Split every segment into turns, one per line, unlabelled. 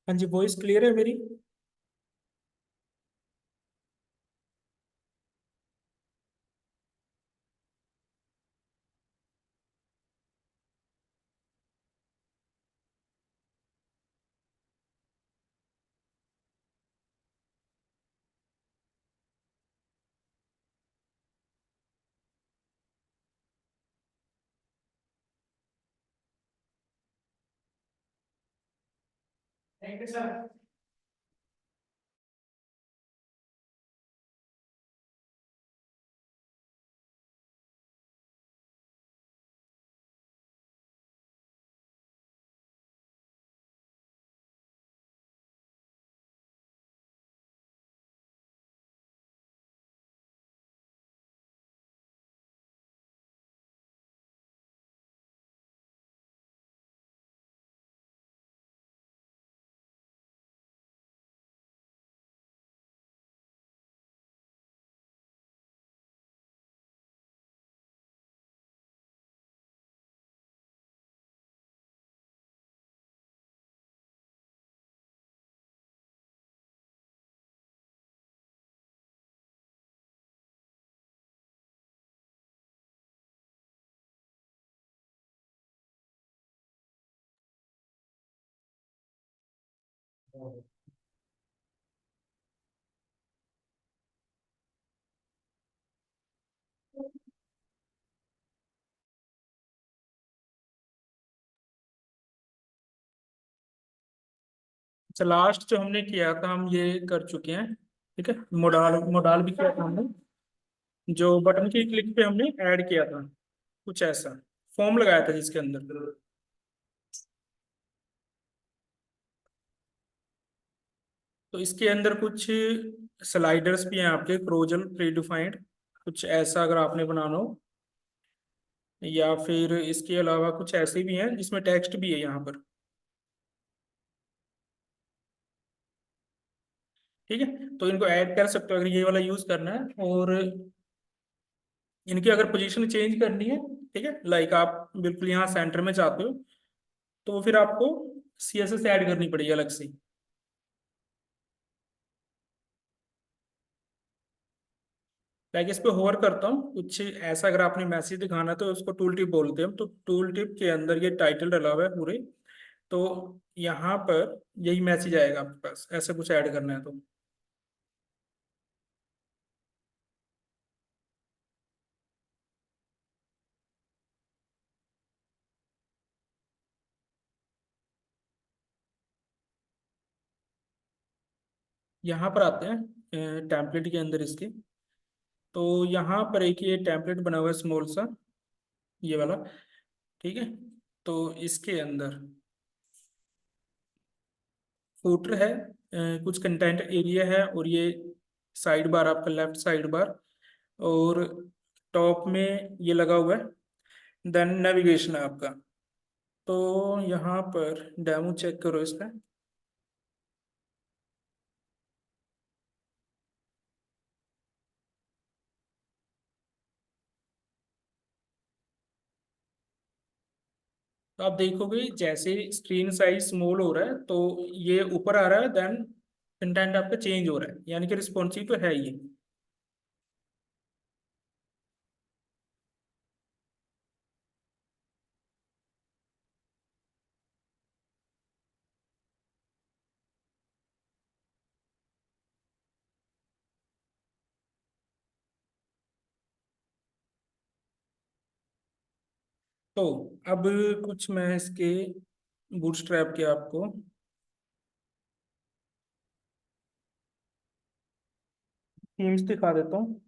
हाँ जी, voice clear है मेरी। Thank you sir. अच्छा, लास्ट जो हमने किया था हम ये कर चुके हैं। ठीक है, मोडाल मोडाल भी किया था हमने। जो बटन की क्लिक पे हमने ऐड किया था, कुछ ऐसा फॉर्म लगाया था जिसके अंदर। तो इसके अंदर कुछ स्लाइडर्स भी हैं आपके, क्रोजल प्री डिफाइंड, कुछ ऐसा अगर आपने बनाना हो। या फिर इसके अलावा कुछ ऐसे भी हैं जिसमें टेक्स्ट भी है यहाँ पर। ठीक है, तो इनको ऐड कर सकते हो अगर ये वाला यूज करना है। और इनकी अगर पोजीशन चेंज करनी है, ठीक है, लाइक आप बिल्कुल यहाँ सेंटर में चाहते हो, तो फिर आपको CSS ऐड करनी पड़ेगी अलग से। लाइक इस पे होवर करता हूँ, कुछ ऐसा अगर आपने मैसेज दिखाना है तो उसको टूल टिप बोलते हैं हम। तो टूल टिप के अंदर ये टाइटल डला हुआ है पूरे। तो यहाँ पर यही मैसेज आएगा आपके पास, ऐसा कुछ ऐड करना है तो। यहाँ पर आते हैं टेम्पलेट के अंदर इसके। तो यहाँ पर एक ये टेम्पलेट बना हुआ है स्मॉल सा, ये वाला। ठीक है, तो इसके अंदर फूटर है, कुछ कंटेंट एरिया है, और ये साइड बार आपका लेफ्ट साइड बार, और टॉप में ये लगा हुआ है। देन नेविगेशन है आपका। तो यहाँ पर डेमो चेक करो इसका। तो आप देखोगे जैसे स्क्रीन साइज स्मॉल हो रहा है तो ये ऊपर आ रहा है, देन कंटेंट आपका चेंज हो रहा है, यानी कि रिस्पॉन्सिव तो है ये। तो अब कुछ मैं इसके बूटस्ट्रैप के आपको थीम्स दिखा देता हूँ।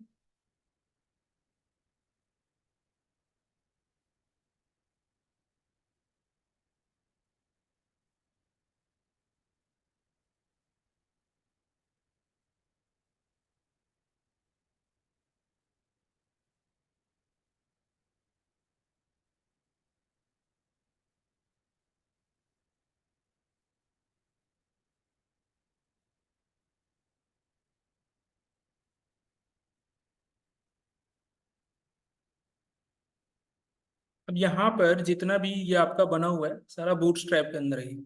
अब यहाँ पर जितना भी ये आपका बना हुआ है सारा बूटस्ट्रैप के अंदर है।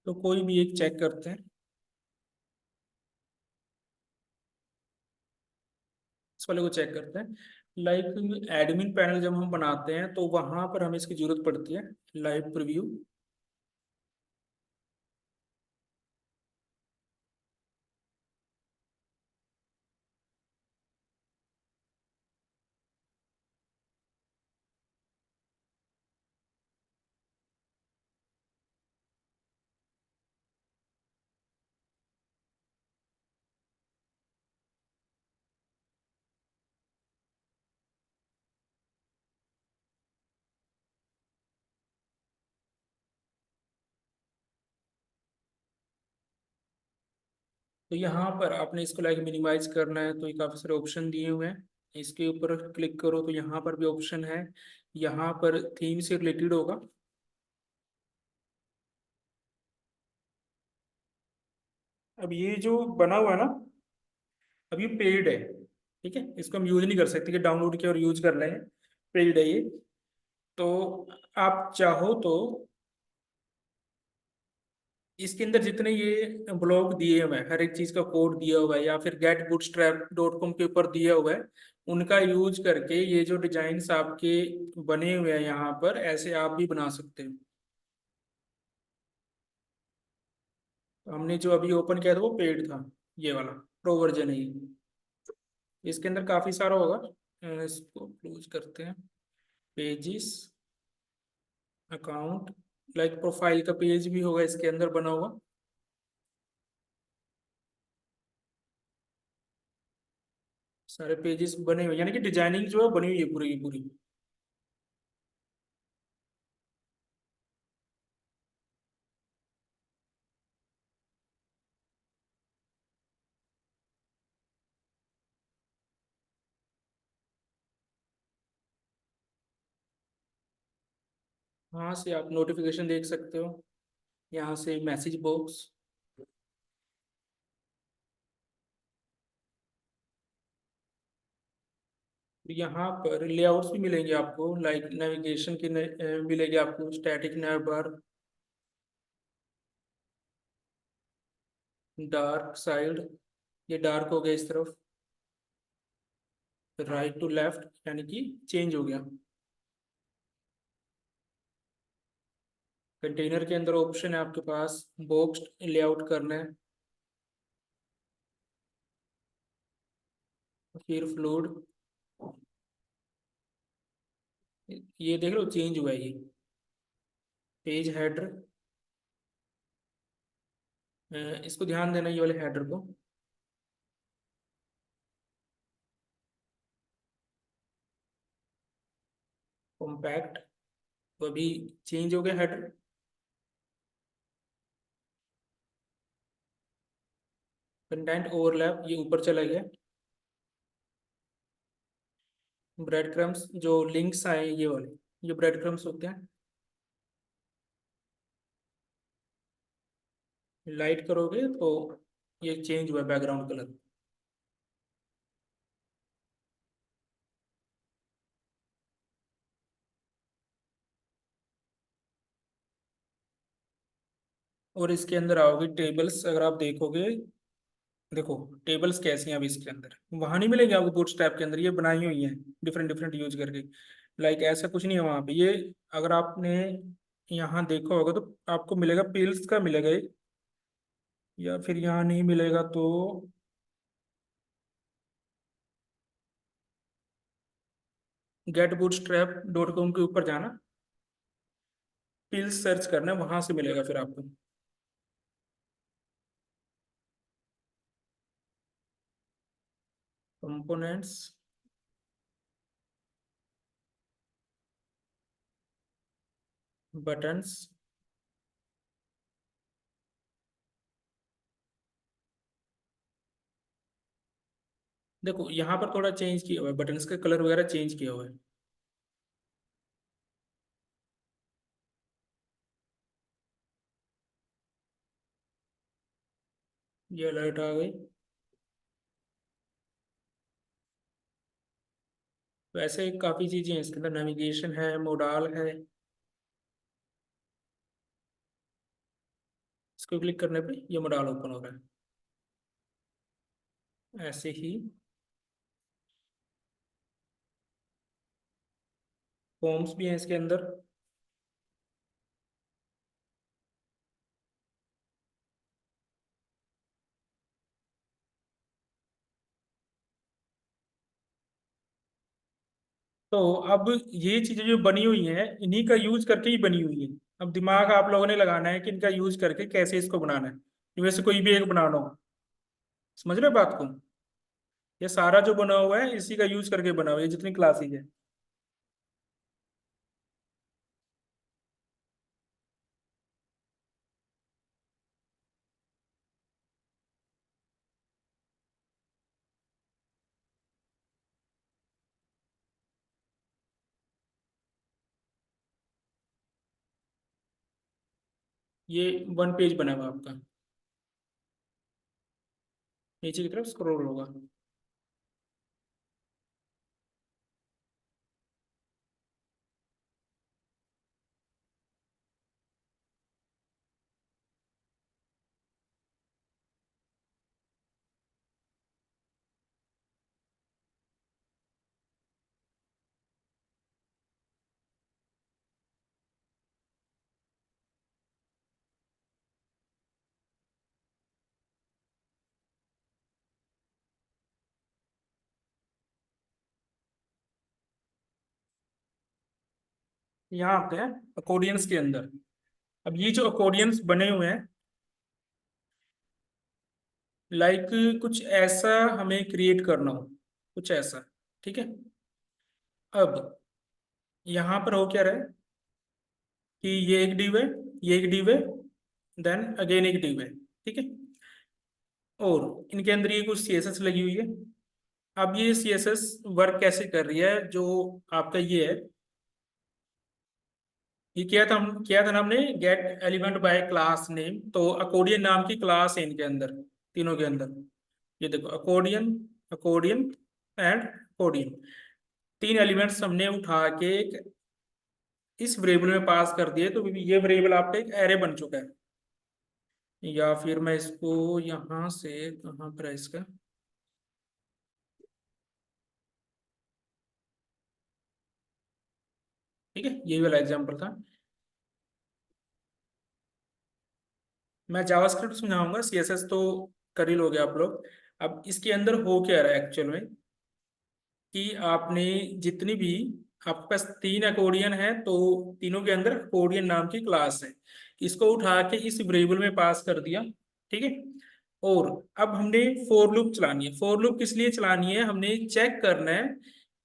तो कोई भी एक चेक करते हैं। इस वाले को चेक करते हैं। लाइक एडमिन पैनल जब हम बनाते हैं तो वहां पर हमें इसकी जरूरत पड़ती है, लाइव प्रीव्यू। तो यहाँ पर आपने इसको लाइक मिनिमाइज करना है तो ये काफ़ी सारे ऑप्शन दिए हुए हैं। इसके ऊपर क्लिक करो तो यहाँ पर भी ऑप्शन है। यहाँ पर थीम से रिलेटेड होगा। अब ये जो बना हुआ है ना, अब ये पेड है, ठीक है, इसको हम यूज नहीं कर सकते कि डाउनलोड किया और यूज कर रहे हैं। पेड है ये। तो आप चाहो तो इसके अंदर जितने ये ब्लॉग दिए हुए हैं, हर एक चीज का कोड दिया हुआ है या फिर getbootstrap.com के ऊपर दिया हुआ है, उनका यूज करके ये जो डिजाइन आपके बने हुए हैं यहाँ पर, ऐसे आप भी बना सकते हो। तो हमने जो अभी ओपन किया था वो पेड था, ये वाला प्रो वर्जन है ये। इसके अंदर काफी सारा होगा। इसको क्लोज करते हैं। पेजिस, अकाउंट, लाइक प्रोफाइल का पेज भी होगा इसके अंदर बना हुआ। सारे पेजेस बने हुए यानी कि डिजाइनिंग जो है बनी हुई है पूरी की पूरी। वहाँ से आप नोटिफिकेशन देख सकते हो, यहाँ से मैसेज बॉक्स। यहाँ पर लेआउट्स भी मिलेंगे आपको, लाइक नेविगेशन की मिलेगी आपको स्टैटिक नैव बार, डार्क साइड, ये डार्क हो गया इस तरफ, राइट टू लेफ्ट यानी कि चेंज हो गया। कंटेनर के अंदर ऑप्शन है आपके पास बॉक्स लेआउट करना है, फिर फ्लोड, ये देख लो चेंज हुआ है ये। पेज हेडर, इसको ध्यान देना ये वाले हेडर को। कॉम्पैक्ट, तो अभी चेंज हो गया हेडर। कंटेंट ओवरलैप, ये ऊपर चला गया। ब्रेड क्रम्स, जो लिंक्स आए ये वाले, ये ब्रेड क्रम्स होते हैं। लाइट करोगे तो ये चेंज हुआ बैकग्राउंड कलर। और इसके अंदर आओगे टेबल्स, अगर आप देखोगे, देखो टेबल्स कैसी हैं अभी इसके अंदर, वहां नहीं मिलेंगे आपको बूटस्ट्रैप के अंदर, ये बनाई हुई हैं डिफरेंट डिफरेंट यूज करके। लाइक ऐसा कुछ नहीं है वहां पे ये। अगर आपने यहाँ देखा होगा तो आपको मिलेगा पिल्स का मिलेगा ये, या फिर यहाँ नहीं मिलेगा तो getbootstrap.com के ऊपर जाना, पिल्स सर्च करना, वहां से मिलेगा फिर आपको। कंपोनेंट्स, बटन्स, देखो यहाँ पर थोड़ा चेंज किया हुआ है, बटन्स का कलर वगैरह चेंज किया हुआ है। ये अलर्ट आ गई। वैसे काफ़ी चीज़ें हैं इसके अंदर, नेविगेशन है, मोडाल है, इसको क्लिक करने पे ये मॉड्यूल ओपन हो रहा है। ऐसे ही फॉर्म्स भी हैं इसके अंदर। तो अब ये चीजें जो बनी हुई हैं इन्हीं का यूज करके ही बनी हुई है। अब दिमाग आप लोगों ने लगाना है कि इनका यूज करके कैसे इसको बनाना है। इनमें से कोई भी एक बनाना हो। समझ रहे हो बात को? ये सारा जो बना हुआ है इसी का यूज करके बना हुआ है, ये जितनी क्लासेज है। ये 1 पेज बना हुआ है आपका। नीचे की तरफ स्क्रॉल होगा। यहाँ आते हैं अकोर्डियंस के अंदर। अब ये जो अकोर्डियंस बने हुए हैं, लाइक कुछ ऐसा हमें क्रिएट करना हो, कुछ ऐसा। ठीक है। अब यहाँ पर हो क्या रहा है कि ये एक डिव है, ये एक डिव है, देन अगेन एक डिव है। ठीक है। और इनके अंदर ये कुछ सीएसएस लगी हुई है। अब ये सीएसएस वर्क कैसे कर रही है? जो आपका ये है, ये किया था ना हमने, gate element by class name. तो अकोर्डियन नाम की क्लास है इनके अंदर, तीनों के अंदर। ये देखो, अकोर्डियन, अकोर्डियन एंड अकोर्डियन। तीन एलिमेंट्स हमने उठा के इस वेरिएबल में पास कर दिए, तो ये वेरिएबल आपका एक एरे बन चुका है। या फिर मैं इसको यहां से, कहाँ पर है इसका, ठीक है, यही वाला एग्जांपल था। मैं जावास्क्रिप्ट समझाऊंगा, सीएसएस तो कर ही लोगे आप लोग। अब इसके अंदर हो क्या रहा है एक्चुअल में कि आपने जितनी भी, आपके पास तीन अकोर्डियन है, तो तीनों के अंदर अकोर्डियन नाम की क्लास है। इसको उठा के इस वेरिएबल में पास कर दिया। ठीक है। और अब हमने फॉर लूप चलानी है। फॉर लूप किस लिए चलानी है? हमने चेक करना है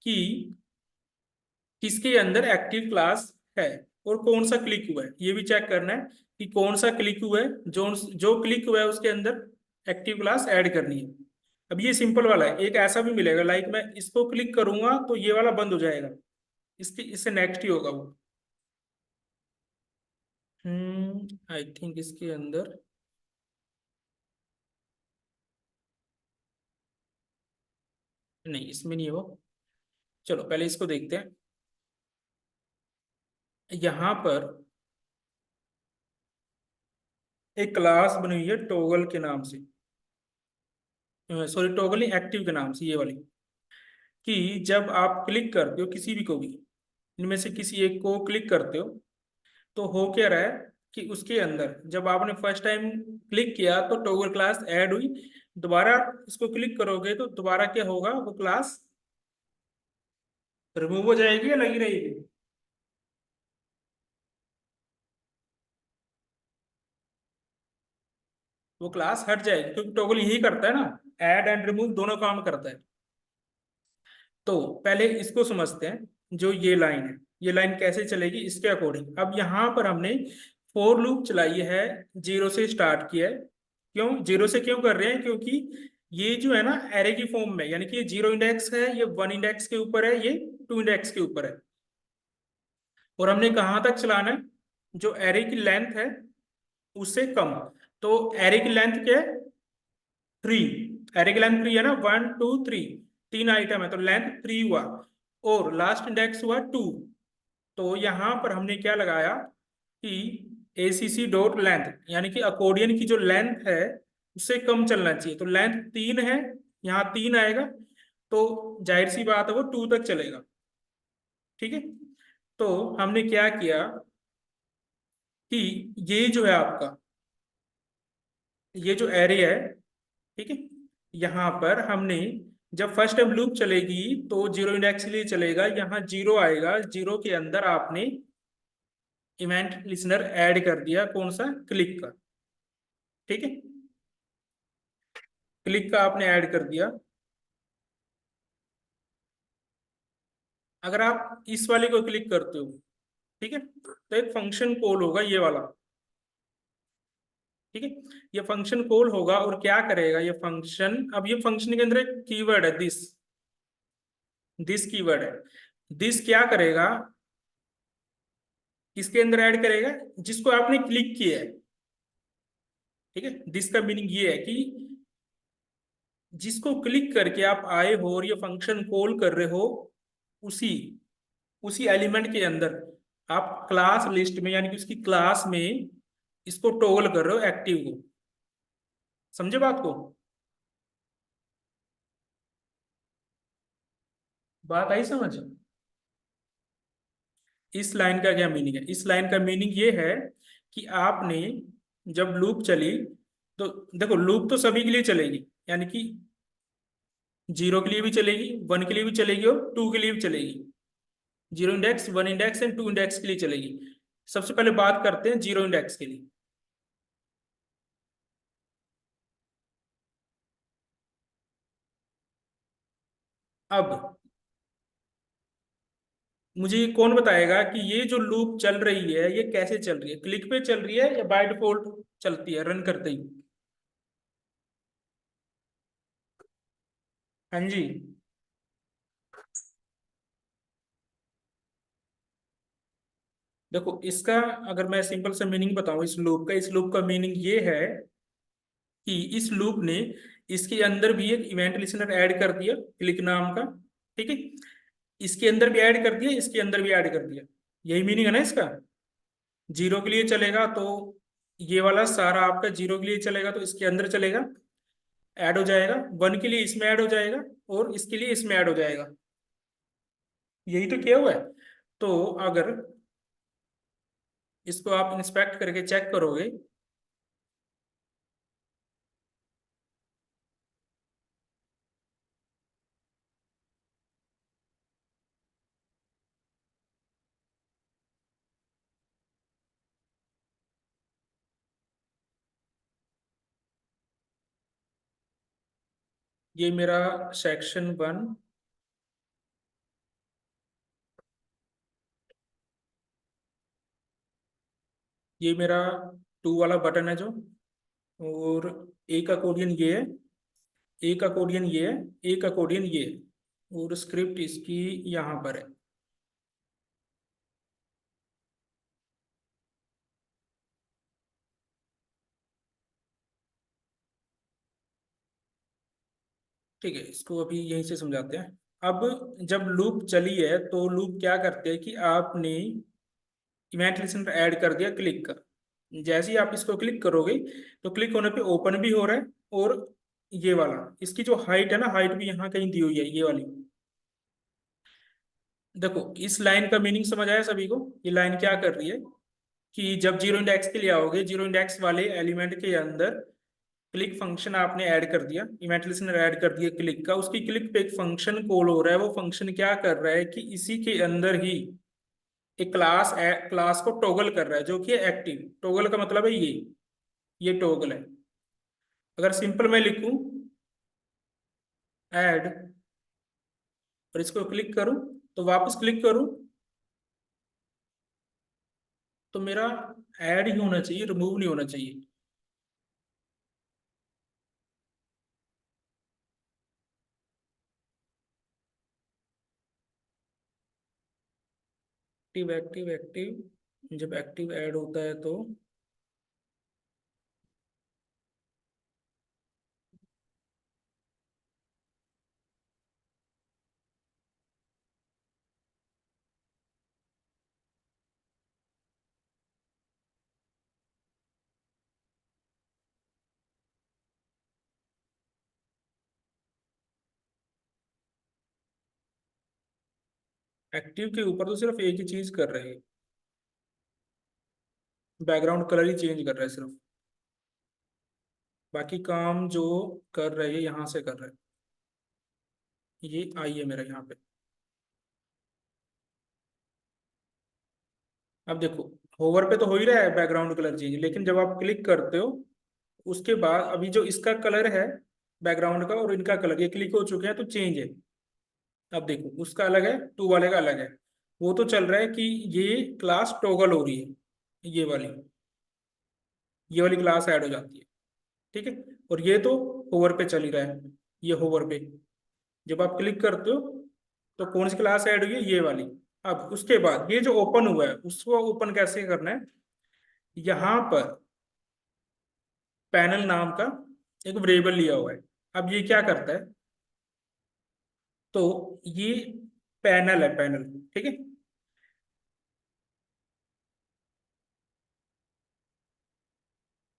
कि किसके अंदर एक्टिव क्लास है और कौन सा क्लिक हुआ है, ये भी चेक करना है कि कौन सा क्लिक हुआ है। जो जो क्लिक हुआ है उसके अंदर एक्टिव क्लास ऐड करनी है। अब ये सिंपल वाला है। एक ऐसा भी मिलेगा, लाइक मैं इसको क्लिक करूंगा तो ये वाला बंद हो जाएगा, इसके इससे नेक्स्ट ही होगा वो। आई थिंक इसके अंदर, नहीं इसमें नहीं है वो। चलो पहले इसको देखते हैं। यहाँ पर एक क्लास बनी हुई है टॉगल के नाम से, सॉरी टॉगल एक्टिव के नाम से, ये वाली। कि जब आप क्लिक करते हो किसी भी को भी, इनमें से किसी एक को क्लिक करते हो, तो हो क्या रहा है कि उसके अंदर जब आपने फर्स्ट टाइम क्लिक किया तो टॉगल क्लास ऐड हुई। दोबारा इसको क्लिक करोगे तो दोबारा क्या होगा, वो क्लास रिमूव हो जाएगी या लगी रहेगी? वो क्लास हट जाएगी, क्योंकि टॉगल यही करता है ना, ऐड एंड रिमूव दोनों काम करता है। तो पहले इसको समझते हैं। जो ये लाइन है, ये लाइन कैसे चलेगी इसके अकॉर्डिंग। अब यहाँ पर हमने फॉर लूप चलाई है, जीरो से स्टार्ट किया है। क्यों जीरो से क्यों कर रहे हैं? क्योंकि ये जो है ना एरे की फॉर्म में, यानी कि ये जीरो इंडेक्स है, ये वन इंडेक्स के ऊपर है, ये टू इंडेक्स के ऊपर है। और हमने कहाँ तक चलाना है? जो एरे की लेंथ है उससे कम। तो एरे की लेंथ क्या है? 3। एरे की लेंथ 3 है ना, 1 2 3, तीन आइटम है तो लेंथ 3 हुआ। और लास्ट इंडेक्स हुआ 2। तो यहां पर हमने क्या लगाया कि ACC डॉट लेंथ, यानी कि अकॉर्डियन की जो लेंथ है उससे कम चलना चाहिए। तो लेंथ 3 है, यहाँ 3 आएगा, तो जाहिर सी बात है वो 2 तक चलेगा। ठीक है, तो हमने क्या किया कि ये जो है आपका, ये जो एरिया है, ठीक है, यहाँ पर हमने जब फर्स्ट टाइम लूप चलेगी तो जीरो इंडेक्स के लिए चलेगा, यहाँ जीरो आएगा, जीरो के अंदर आपने इवेंट लिसनर ऐड कर दिया, कौन सा, क्लिक का। ठीक है, क्लिक का आपने ऐड कर दिया। अगर आप इस वाले को क्लिक करते हो, ठीक है, तो एक फंक्शन कॉल होगा ये वाला। ठीक है, ये फंक्शन कॉल होगा और क्या करेगा ये फंक्शन, अब ये फंक्शन के अंदर एक कीवर्ड है दिस कीवर्ड है। दिस क्या करेगा, किसके अंदर ऐड करेगा, जिसको आपने क्लिक किया है। ठीक है, दिस का मीनिंग ये है कि जिसको क्लिक करके आप आए हो और ये फंक्शन कॉल कर रहे हो, उसी उसी एलिमेंट के अंदर आप क्लास लिस्ट में, यानी कि उसकी क्लास में इसको टॉगल कर रहे हो, एक्टिव को। समझे बात को, बात आई समझ। इस लाइन का क्या मीनिंग है, इस लाइन का मीनिंग ये है कि आपने जब लूप चली, तो देखो लूप तो सभी के लिए चलेगी, यानी कि जीरो के लिए भी चलेगी, वन के लिए भी चलेगी और टू के लिए भी चलेगी। Zero index, one index and two index के लिए चलेगी। सबसे पहले बात करते हैं जीरो इंडेक्स के लिए। अब मुझे ये कौन बताएगा कि ये जो लूप चल रही है ये कैसे चल रही है, क्लिक पे चल रही है या बाय डिफॉल्ट चलती है रन करते ही। हाँ जी, देखो इसका अगर मैं सिंपल सा मीनिंग बताऊं इस लूप का, इस लूप का मीनिंग ये है कि इस लूप ने इसके अंदर भी एक इवेंट लिसनर ऐड कर दिया क्लिक नाम का। ठीक है, इसके अंदर भी ऐड कर दिया, इसके अंदर भी ऐड कर दिया। यही मीनिंग है ना इसका। जीरो के लिए चलेगा तो ये वाला सारा आपका जीरो के लिए चलेगा, तो इसके अंदर चलेगा, ऐड हो जाएगा। वन के लिए इसमें ऐड हो जाएगा और इसके लिए इसमें ऐड हो जाएगा। यही तो किया हुआ है। तो अगर इसको आप इंस्पेक्ट करके चेक करोगे, ये मेरा सेक्शन वन, ये मेरा टू वाला बटन है जो, और एक अकोडियन ये है, एक अकोडियन ये है, एक अकोडियन ये है, और स्क्रिप्ट इसकी यहाँ पर है। ठीक है, इसको अभी यहीं से समझाते हैं। अब जब लूप चली है तो लूप क्या करते हैं कि आपने इवेंट लिस्टनर ऐड कर दिया क्लिक का। जैसे ही आप इसको क्लिक करोगे तो क्लिक होने पे ओपन भी हो रहा है, और ये वाला इसकी जो हाइट है ना, हाइट भी यहाँ कहीं दी हुई है ये वाली। देखो इस लाइन का मीनिंग समझ आया सभी को, ये लाइन क्या कर रही है कि जब जीरो इंडेक्स के लिए आओगे, जीरो इंडेक्स वाले एलिमेंट के अंदर क्लिक फंक्शन आपने ऐड कर दिया, इवेंट लिस्टनर ऐड कर दिया क्लिक का, उसकी क्लिक पे एक फंक्शन कॉल हो रहा है। वो फंक्शन क्या कर रहा है कि इसी के अंदर ही एक क्लास को टॉगल कर रहा है, जो कि एक्टिव। टॉगल का मतलब है ये टॉगल है। अगर सिंपल मैं लिखूं ऐड और इसको क्लिक करूं, तो वापस क्लिक करूं, तो मेरा ऐड ही होना चाहिए, रिमूव नहीं होना चाहिए। एक्टिव एक्टिव एक्टिव, जब एक्टिव ऐड होता है तो एक्टिव के ऊपर तो सिर्फ एक ही चीज कर रहे हैं, बैकग्राउंड कलर ही चेंज कर रहा है सिर्फ, बाकी काम जो कर रहे हैं यहाँ से कर रहे हैं। ये आई है मेरा यहाँ पे। अब देखो, होवर पे तो हो ही रहा है बैकग्राउंड कलर चेंज, लेकिन जब आप क्लिक करते हो उसके बाद अभी जो इसका कलर है बैकग्राउंड का और इनका कलर ये क्लिक हो चुके हैं तो चेंज है। अब देखो उसका अलग है, टू वाले का अलग है। वो तो चल रहा है कि ये क्लास टॉगल हो रही है, ये वाली क्लास ऐड हो जाती है। ठीक है। और ये तो होवर पे चल ही रहा है, ये होवर पे जब आप क्लिक करते हो तो कौन सी क्लास ऐड हुई है, ये वाली। अब उसके बाद ये जो ओपन हुआ है उसको ओपन कैसे करना है, यहाँ पर पैनल नाम का एक वेरिएबल लिया हुआ है। अब ये क्या करता है, तो ये पैनल है, पैनल। ठीक है।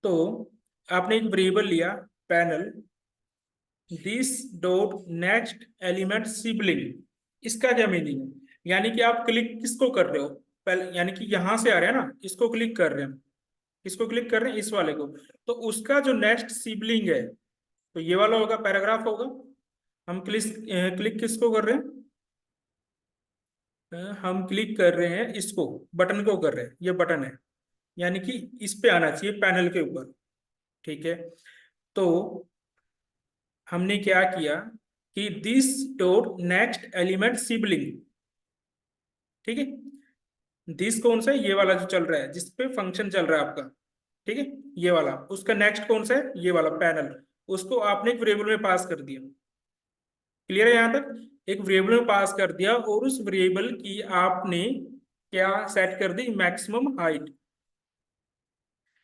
तो आपने एक वेरिएबल लिया panel, this dot next element sibling. इसका क्या मीनिंग है, यानी कि आप क्लिक किसको कर रहे हो, पहले यानी कि यहां से आ रहे हैं ना, इसको क्लिक कर रहे हैं, इसको क्लिक कर रहे हैं, इस वाले को। तो उसका जो नेक्स्ट सिबलिंग है तो ये वाला होगा, पैराग्राफ होगा। हम क्लिक क्लिक किसको कर रहे हैं, हम क्लिक कर रहे हैं इसको, बटन को कर रहे हैं, ये बटन है, यानी कि इस पे आना चाहिए पैनल के ऊपर। ठीक है। तो हमने क्या किया कि this dot next element sibling. ठीक है। दिस कौन सा है, ये वाला जो चल रहा है जिस पे फंक्शन चल रहा है आपका। ठीक है। ये वाला उसका नेक्स्ट कौन सा है, ये वाला पैनल। उसको आपने एक वेरिएबल में पास कर दिया। क्लियर है यहाँ तक, एक वेरिएबल में पास कर दिया और उस वेरिएबल की आपने क्या सेट कर दी, मैक्सिमम हाइट।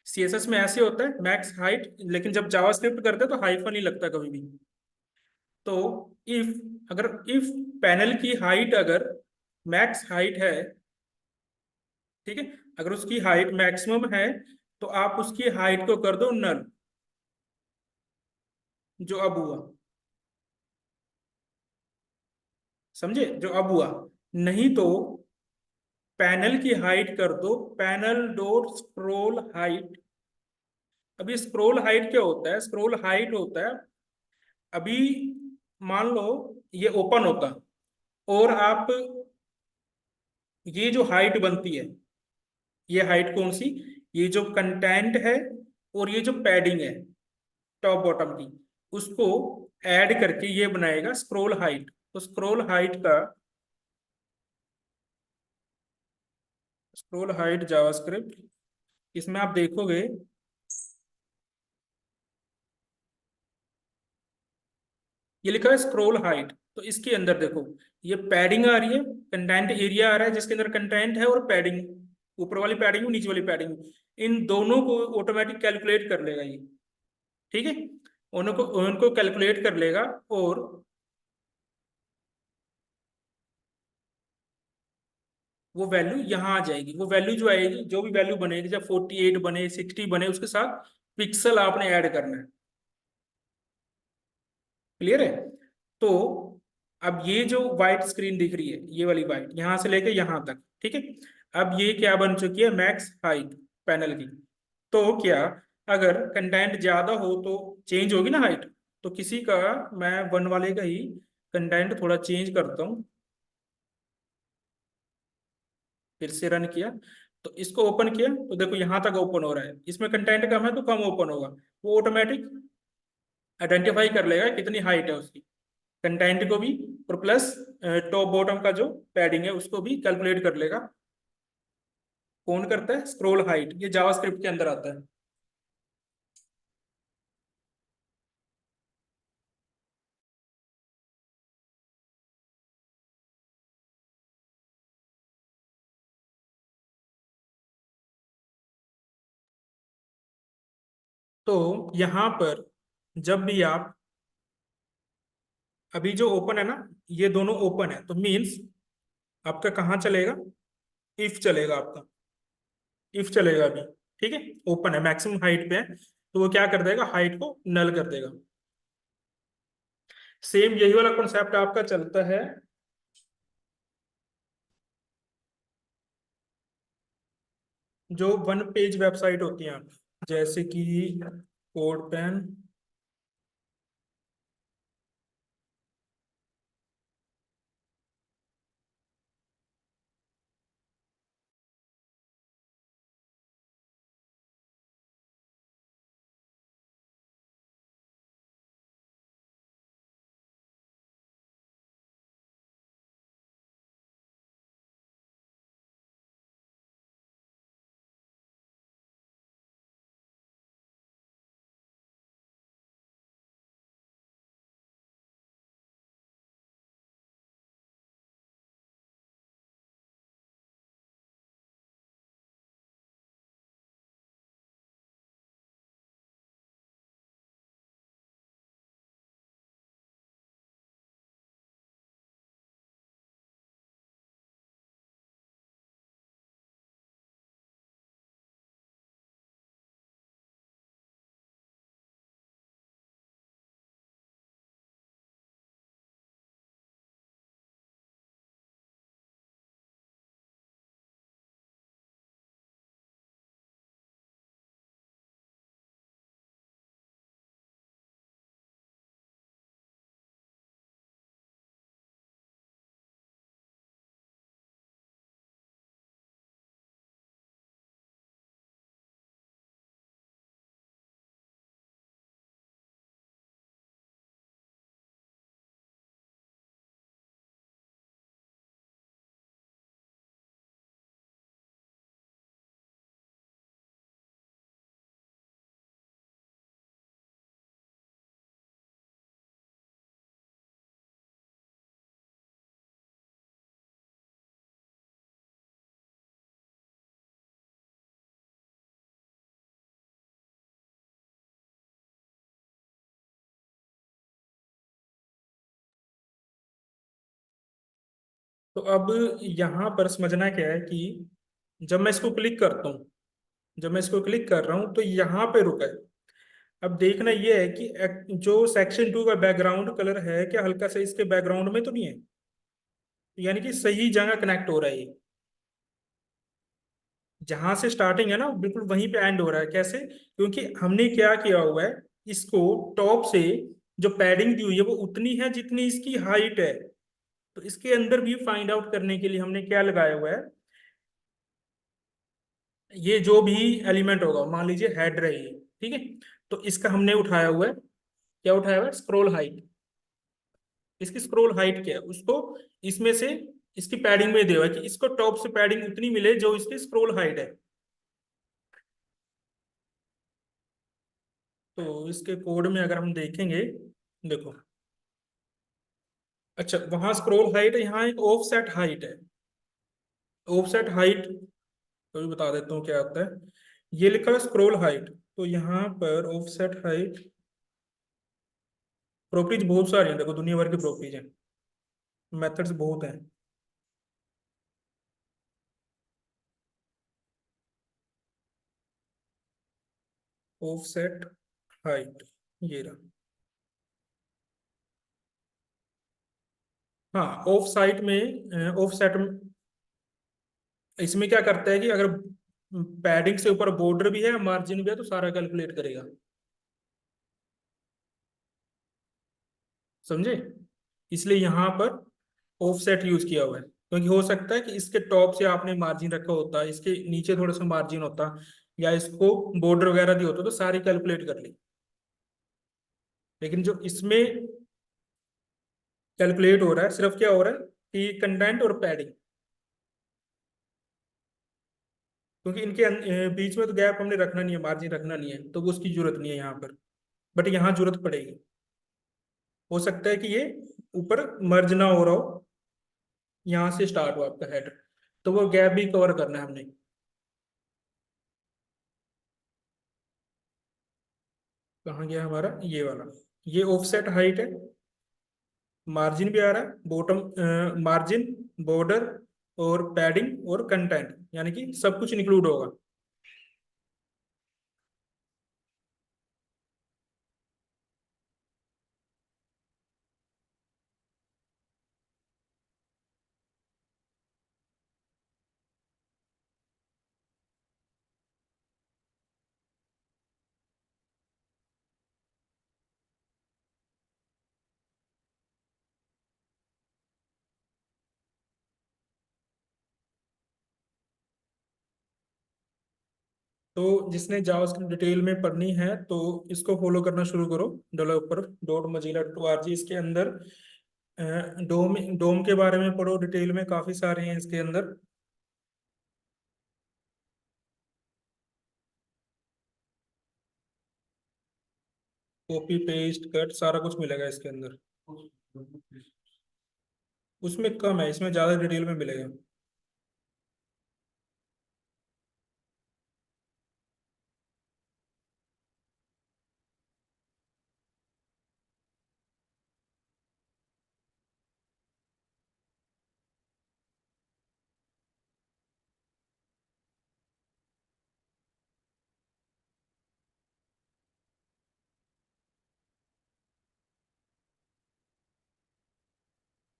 सीएसएस में ऐसे होता है मैक्स हाइट, लेकिन जब जावास्क्रिप्ट करते हैं तो हाइफन ही लगता है कभी भी। तो इफ, अगर इफ पैनल की हाइट अगर मैक्स हाइट है, ठीक है, अगर उसकी हाइट मैक्सिमम है तो आप उसकी हाइट को कर दो नल, जो अब हुआ। समझे, जो अब हुआ। नहीं तो पैनल की हाइट कर दो पैनल डॉट स्क्रोल हाइट। अभी स्क्रोल हाइट क्या होता है, स्क्रोल हाइट होता है, अभी मान लो ये ओपन होता और आप, ये जो हाइट बनती है, ये हाइट कौन सी, ये जो कंटेंट है और ये जो पैडिंग है टॉप बॉटम की, उसको ऐड करके ये बनाएगा स्क्रोल हाइट। तो स्क्रोल हाइट जावास्क्रिप्ट, इसमें आप देखोगे ये लिखा है स्क्रोल हाइट। तो इसके अंदर देखो ये पैडिंग आ रही है, कंटेंट एरिया आ रहा है जिसके अंदर कंटेंट है और पैडिंग, ऊपर वाली पैडिंग नीचे वाली पैडिंग, इन दोनों को ऑटोमेटिक कैलकुलेट कर लेगा ये। ठीक है। उनको उनको कैलकुलेट कर लेगा और वो वैल्यू यहाँ आ जाएगी। वो वैल्यू जो आएगी, जो भी वैल्यू बनेगी, जब 48 बने 60 बने, उसके साथ पिक्सल आपने ऐड करना है। क्लियर है। तो अब ये जो व्हाइट स्क्रीन दिख रही है, ये वाली व्हाइट यहां से लेके यहां तक, ठीक है। अब ये क्या बन चुकी है, मैक्स हाइट पैनल की। तो क्या, अगर कंटेंट ज्यादा हो तो चेंज होगी ना हाइट। तो किसी का, मैं वन वाले का ही कंटेंट थोड़ा चेंज करता हूँ, फिर से रन किया तो इसको ओपन किया तो देखो यहां तक ओपन हो रहा है, इसमें कंटेंट कम है तो कम ओपन होगा। वो ऑटोमेटिक आइडेंटिफाई कर लेगा कितनी हाइट है उसकी, कंटेंट को भी, और प्लस टॉप बॉटम का जो पैडिंग है उसको भी कैलकुलेट कर लेगा। कौन करता है, स्क्रोल हाइट, ये जावास्क्रिप्ट के अंदर आता है। तो यहाँ पर जब भी आप, अभी जो ओपन है ना, ये दोनों ओपन है तो मीन्स आपका कहाँ चलेगा, इफ चलेगा आपका, इफ चलेगा अभी। ठीक है। ओपन है, मैक्सिमम हाइट पे है, तो वो क्या कर देगा, हाइट को नल कर देगा। सेम यही वाला कॉन्सेप्ट आपका चलता है जो वन पेज वेबसाइट होती हैं, जैसे कि कोड पेन। तो अब यहाँ पर समझना क्या है कि जब मैं इसको क्लिक करता हूँ, जब मैं इसको क्लिक कर रहा हूँ तो यहाँ पे रुका है। अब देखना ये है कि जो सेक्शन 2 का बैकग्राउंड कलर है क्या हल्का सा इसके बैकग्राउंड में तो नहीं है, यानी कि सही जगह कनेक्ट हो रहा है ये। जहां से स्टार्टिंग है ना बिल्कुल वहीं पे एंड हो रहा है। कैसे? क्योंकि हमने क्या किया हुआ है, इसको टॉप से जो पैडिंग दी हुई है वो उतनी है जितनी इसकी हाइट है। तो इसके अंदर भी फाइंड आउट करने के लिए हमने क्या लगाया हुआ है, ये जो भी एलिमेंट होगा, मान लीजिए हेड रही है, ठीक है, तो इसका हमने उठाया हुआ है, क्या उठाया हुआ है, स्क्रोल हाइट। इसकी स्क्रोल हाइट क्या है उसको इसमें से इसकी पैडिंग में दिया हुआ है कि इसको टॉप से पैडिंग उतनी मिले जो इसकी स्क्रोल हाइट है। तो इसके कोड में अगर हम देखेंगे, देखो, अच्छा वहां स्क्रोल हाइट है, यहाँ एक ऑफसेट हाइट है। ऑफसेट हाइट तो भी बता देता हूँ क्या होता है। ये लिखा है स्क्रोल हाइट, तो यहाँ पर ऑफसेट हाइट प्रॉपर्टीज बहुत सारी हैं, देखो दुनिया भर की प्रॉपर्टीज हैं, मेथड्स बहुत हैं। ऑफसेट हाइट ये रहा। हाँ, ऑफ साइट में ऑफ सेट इसमें क्या करता है कि अगर पैडिंग से ऊपर बॉर्डर भी है मार्जिन भी है तो सारा कैलकुलेट करेगा। समझे? इसलिए यहाँ पर ऑफसेट यूज किया हुआ है, क्योंकि हो सकता है कि इसके टॉप से आपने मार्जिन रखा होता, इसके नीचे थोड़ा सा मार्जिन होता, या इसको बॉर्डर वगैरह दी होता तो सारी कैलकुलेट कर ली। लेकिन जो इसमें कैलकुलेट हो रहा है सिर्फ क्या हो रहा है कि कंटेंट और पैडिंग, क्योंकि इनके बीच में तो गैप हमने रखना नहीं है, मार्जिन रखना नहीं है, तो उसकी जरूरत नहीं है यहाँ पर। बट यहाँ जरूरत पड़ेगी। हो सकता है कि ये ऊपर मर्ज ना हो रहा हो, यहाँ से स्टार्ट हो आपका हेड, तो वो गैप भी कवर करना है हमने। कहाँ गया हमारा ये वाला, ये ऑफसेट हाइट है, मार्जिन भी आ रहा है, बॉटम मार्जिन, बॉर्डर और पैडिंग और कंटेंट, यानी कि सब कुछ इंक्लूड होगा। तो जिसने जावास्क्रिप्ट डिटेल में पढ़नी है तो इसको फॉलो करना शुरू करो, developer.mozilla.org। इसके अंदर डोम डोम के बारे में पढ़ो, डिटेल में काफी सारे हैं इसके अंदर। कॉपी पेस्ट कट सारा कुछ मिलेगा इसके अंदर। उसमें कम है, इसमें ज्यादा डिटेल में मिलेगा।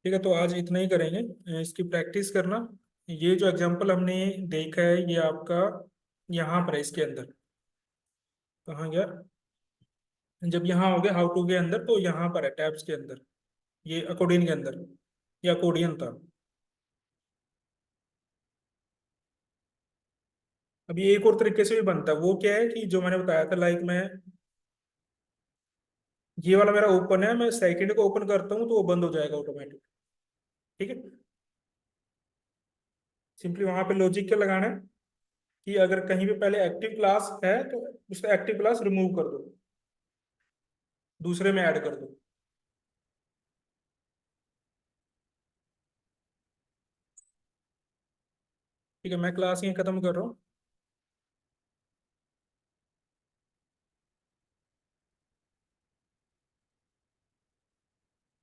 ठीक है, तो आज इतना ही करेंगे। इसकी प्रैक्टिस करना। ये जो एग्जांपल हमने देखा है ये आपका यहाँ पर है इसके अंदर। कहाँ गया? जब यहाँ हो गया हाउ टू के अंदर, तो यहाँ पर है टैब्स के अंदर, ये अकोर्डियन के अंदर, ये अकोर्डियन था। अब ये एक और तरीके से भी बनता है, वो क्या है कि जो मैंने बताया था, लाइक मैं ये वाला मेरा ओपन है, मैं सेकंड को ओपन करता हूँ तो वो बंद हो जाएगा ऑटोमेटिक। ठीक है। सिंपली वहां पे लॉजिक क्या लगाना है कि अगर कहीं भी पहले एक्टिव क्लास है तो उसका एक्टिव क्लास रिमूव कर दो, दूसरे में ऐड कर दो। ठीक है, मैं क्लास ये खत्म कर रहा हूँ।